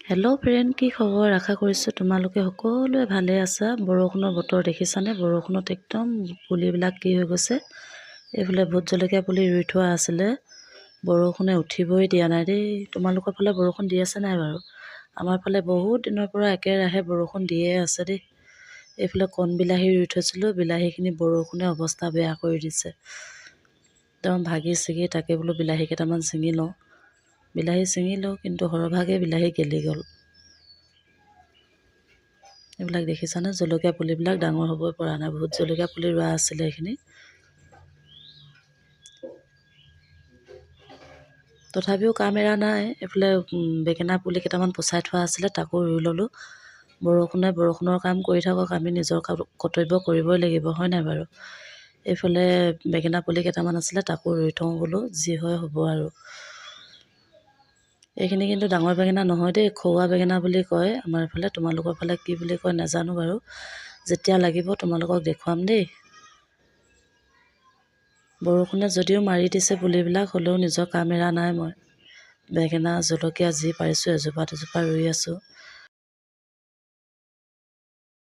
Hello' friend, কি খবৰ? আশা কৰিছোঁ তোমালোকে সকলোৱে ভালে আছা। বৰষুণৰ বতৰ দেখিছানে? বৰষুণত একদম পুলিবিলাক কি হৈ গৈছে। এইফালে ভোট জলকীয়া পুলি ৰুই থোৱা আছিলে, বৰষুণে উঠিবই দিয়া নাই দেই। তোমালোকৰ ফালে বৰষুণ দি আছে নাই বাৰু? আমাৰ ফালে বহুত দিনৰ পৰা একেৰাহে বৰষুণ দিয়ে আছে দেই। এইফালে কণ বিলাহী ৰুই থৈছিলোঁ, বিলাহীখিনি বৰষুণে অৱস্থা বেয়া কৰি দিছে। একদম ভাগি ছিগি তাকে বোলো বিলাহী কেইটামান ছিঙি লওঁ। বিলাহী ছিঙিলোঁ, কিন্তু সৰহভাগে বিলাহী গেলি গ'ল। এইবিলাক দেখিছানে? জলকীয়া পুলিবিলাক ডাঙৰ হ'বই পৰা নাই। ভোট জলকীয়া পুলি ৰোৱা আছিলে এইখিনি। তথাপিও কাম এৰা নাই। এইফালে বেঙেনা পুলি কেইটামান পচাই থোৱা আছিলে, তাকো ৰুই ল'লোঁ। বৰষুণৰ কাম কৰি থাকক, আমি নিজৰ কৰ্তব্য কৰিবই লাগিব, হয় নাই বাৰু? এইফালে বেঙেনা পুলি কেইটামান আছিলে, তাকো ৰুই থওঁ বোলো, যি হয় হ'ব আৰু। এইখিনি কিন্তু ডাঙৰ বেঙেনা নহয় দেই, খৰুৱা বেঙেনা বুলি কয় আমাৰ ফালে। তোমালোকৰ ফালে কি বুলি কয় নাজানো বাৰু। যেতিয়া লাগিব তোমালোকক দেখুৱাম দেই। বৰষুণে যদিও মাৰি দিছে পুলিবিলাক, হ'লেও নিজৰ কাম এৰা নাই মই। বেঙেনা জলকীয়া যি পাৰিছোঁ এজোপা দুজোপা ৰুই আছোঁ।